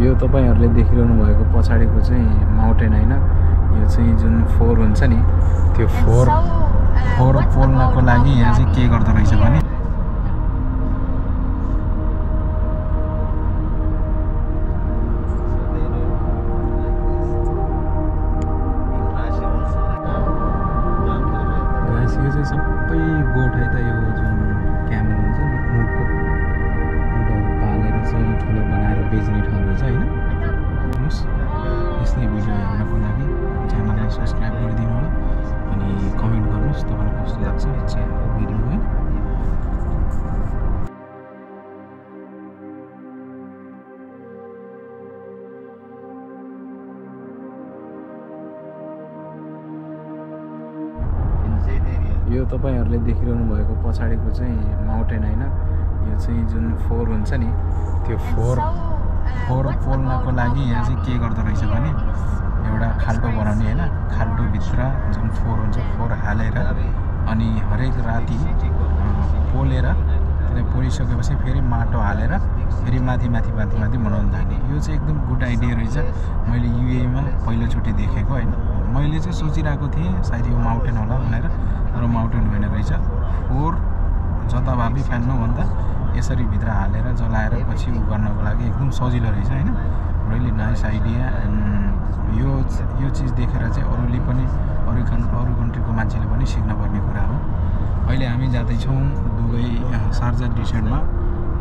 यो तपाईहरुले देखिरहनु भएको पछाडीको चाहिँ माउन्टेन हैन, यो चाहिँ जुन फोर हुन्छ नि त्यो फोर पोल्नको लागि यहाँ चाहिँ के गर्दो रहेछ भने सबै गोठ है त। यो जुन क्यामल हुन्छ नि ऊँटको ऊँटहरू पालेर चाहिँ ठुलो बनाएर बेच्ने ठाउँ रहेछ हैन। हेर्नुहोस्, यस्तै भिडियो हेर्नको लागि च्यानललाई सब्सक्राइब गरिदिनु होला अनि कमेन्ट गर्नुहोस् तपाईलाई कस्तो लाग्छ च्यानलको भिडियो है। यो तपाईहरुले देखिरहनु भएको पछाडीको चाहिँ माउन्टेन हैन, यो चाहिँ जुन फोर हुन्छ नि त्यो फोर पोल्नको लागि यहाँ चाहिँ के गर्दो रहेछ भने एउटा खाल्टो बनाउने हैन, खाल्टो भित्र जुन फोर हुन्छ फोर हालेर अनि हरेक राति पोलेर त्यसलाई पोलिसकेपछि फेरि माटो हालेर फेरि माथि बनाउन थाल्ने। यो चाहिँ एकदम गुड आइडिया रहेछ। मैले युएमा पहिलोचोटि देखेको हैन। मैले चाहिँ सोचिरहेको थिएँ सायद यो माउन्टेन होला भनेर, तर माउन्टेन होइन रहेछ। फोर जताभावी फान्नु भन्दा यसरी भित्र हालेर जलाएर पछि उ गर्नको लागि एकदम सजिलो रहेछ हैन। Really nice idea. यो चीज देखेर चाहिँ अरूले पनि अरू कन्ट्रीको मान्छेले पनि सिक्नुपर्ने कुरा हो। अहिले हामी जाँदैछौँ दुबई शारजा डिसेन्टमा।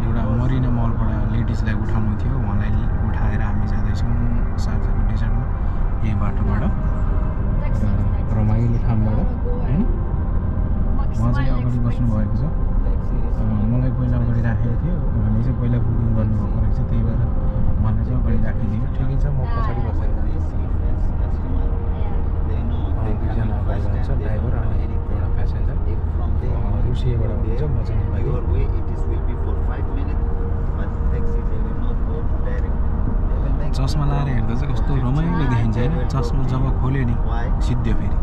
एउटा मरिना मलबाट लेडिजलाई उठाउनु थियो, उहाँलाई उठाएर हामी जाँदैछौँ शारजाको डिसेन्टमा यही बाटोबाट रमाइलो ठाउँबाट हैन। उहाँ चाहिँ अगाडि बस्नु भएको छ। मलाई पहिला अगाडि राखेको थियो, उहाँले चाहिँ पहिला बुकिङ गर्नुभएको रहेछ, त्यही भएर उहाँलाई चाहिँ अगाडि राखिदियो। ठिकै छ, म पछाडि बसेर जान्छु। दुईजना अगाडि जान्छ, ड्राइभर अनि एउटा प्यासेन्जर। रुसियाबाट हुनुहुन्छ, म चाहिँ नेपाली। चस्मा लाएर हेर्दा चाहिँ कस्तो रमाइलो देखिन्छ हैन। चस्मा जब खोल्यो नि सिद्धो फेरि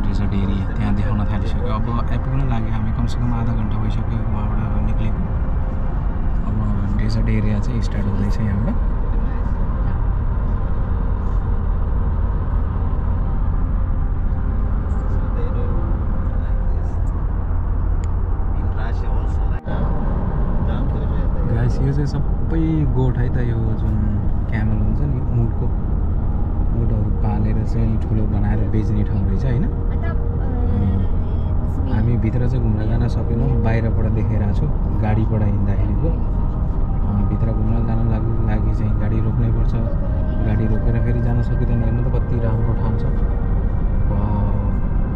डेजर्ट एरिया त्यहाँ देखाउन थालिसक्यो। अब आइपुग्न लाग्यो हामी, कमसेकम आधा घन्टा भइसक्यो उहाँबाट निक्लेको। अब डेजर्ट एरिया चाहिँ स्टार्ट हुँदैछ यहाँबाट। यो चाहिँ सबै गोठ है त। यो जुन क्यामल हुन्छ नि ऊँटहरू पालेर चाहिँ ठुलो बनाएर बेच्ने ठाउँ रहेछ हैन। अनि हामी भित्र चाहिँ घुम्न जान सकेनौँ, बाहिरबाट देखाइरहेको छु गाडीबाट हिँड्दाखेरिको। भित्र घुम्न जान लागि चाहिँ गाडी रोक्नै पर्छ। गाडी रोकेर फेरि जान सकिँदैन। हेर्नु त कति राम्रो ठाउँ छ।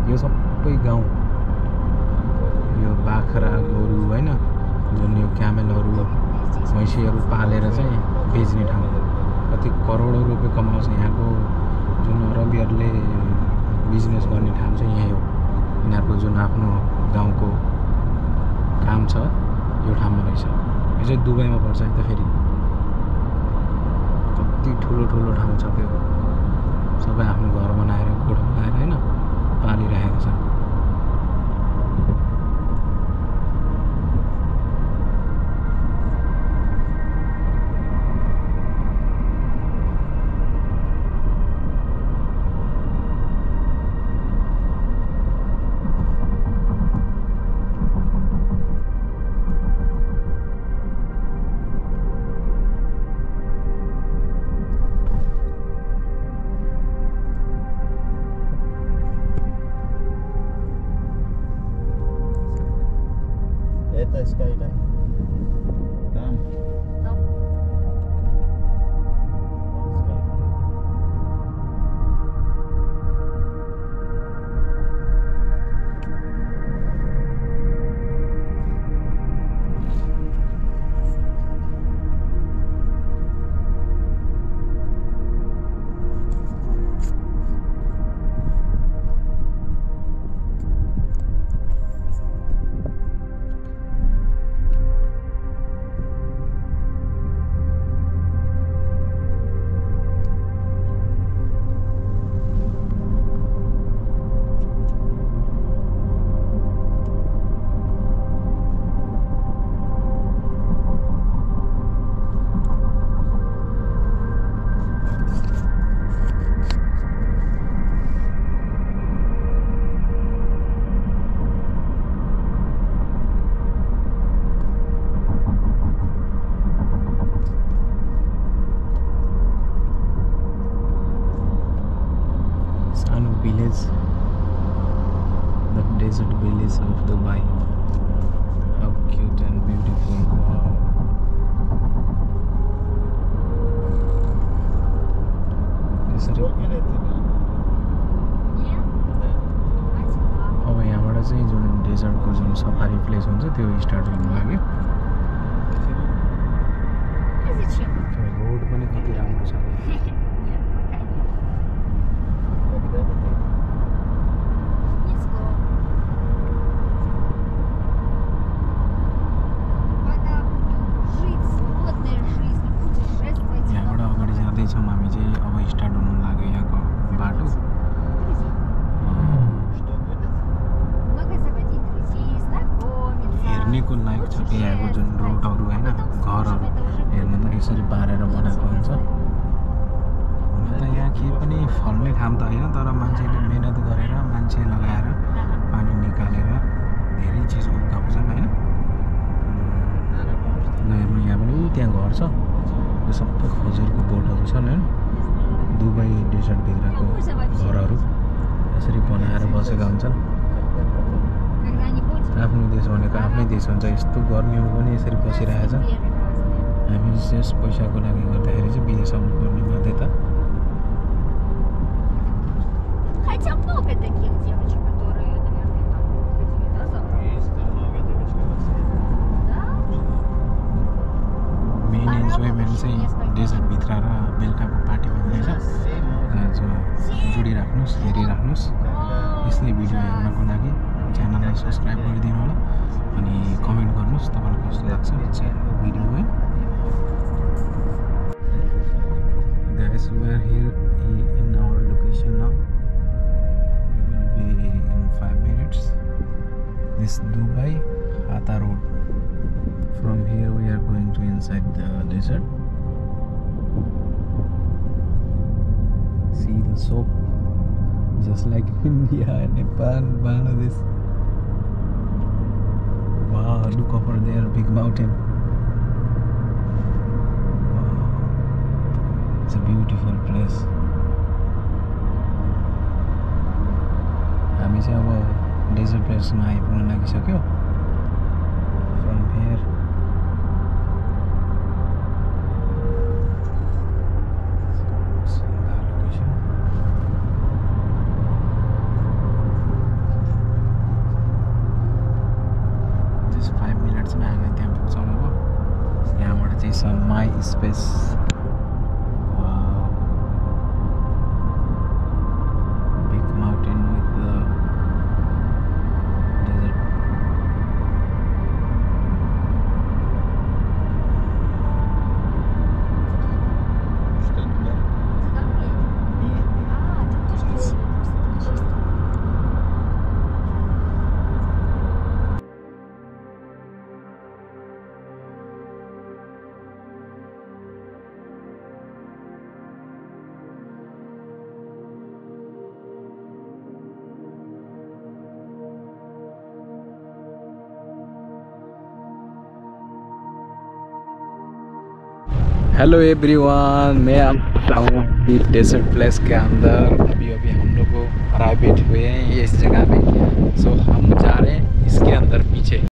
यो सबै गाउँ यो बाख्रा गोरु हैन, जुन यो क्यामेलहरू भैँसीहरू पालेर चाहिँ बेच्ने ठाउँ। कति करोडौँ रुपियाँ कमाउँछ यहाँको जुन अरबीहरूले बिजनेस गर्ने ठाउँ चाहिँ यही हो। यिनीहरूको जुन आफ्नो गाउँको काम छ यो ठाउँमा रहेछ। यो चाहिँ दुबईमा पर्छ है त। फेरि कति ठुलो ठाउँ छ त्यो। सबै आफ्नो घर बनाएर गोठ बनाएर हैन पालिरहेको छ। Skyline. Come. desert village of Dubai. How cute and beautiful. Wow. यसरी अब यहाँबाट चाहिँ जुन डेजर्टको जुन सफारी प्लेस हुन्छ त्यो स्टार्ट हुनु लाग्यो। रोड पनि कति राम्रो छ। यहाँबाट अगाडि जाँदैछौँ हामी चाहिँ। अब स्टार्ट हुनु लाग्यो यहाँको बाटो। हेर्नेको लायक छ कि यहाँको जुन रोडहरू होइन, घरहरू हेर्नु त यसरी पारेर बनाएको हुन्छ। हुन त यहाँ केही पनि फल्ने ठाउँ त होइन, तर मान्छेले मेहनत गरेर मान्छे लगाएर पानी निकालेर धेरै चिज उब्जाएको छन् होइन। हेर्नु यहाँ पनि त्यहाँ घर छ, यो सबै खजुरको बोटहरू छन् होइन। दुबई डेजर्टभित्रको घरहरू यसरी बनाएर बसेका हुन्छन्। आफ्नो देश भनेको आफ्नै देश हुन्छ। यस्तो गर्मीमा पनि यसरी बसिरहेछ। हामी जस पैसाको लागि गर्दाखेरि चाहिँ विदेश आउनुपर्ने बाध्यता। मेन इन्जोयमेन्ट चाहिँ डेजर्टभित्र र बेलुकाको पार्टीमा हुँदैछ। जो जोडिराख्नुहोस्, हेरिराख्नुहोस्। यस्तै भिडियो हेर्नको लागि च्यानललाई सब्सक्राइब गरिदिनु होला अनि कमेन्ट गर्नुहोस् तपाईँलाई कस्तो लाग्छ भिडियो है। Guys, we are here in our location now. We will be in 5 minutes. This Dubai Hatta Road. From here we are going to inside the desert. See the soap, just like India, Nepal, Bangladesh. Wow, look over there, big mountain. Wow, it's a beautiful place. हामी चाहिँ अब desert प्लेसमा आइपुग्न लागिसक्यो। From here on my space. Wow, big mountain with the desert. Hello everyone, मैं आप हूँ desert place के अंदर। अभी हम लोग को अराइव हुए हैं ये इस जगह पे। सो हम जा रहे हैं इसके अंदर पीछे।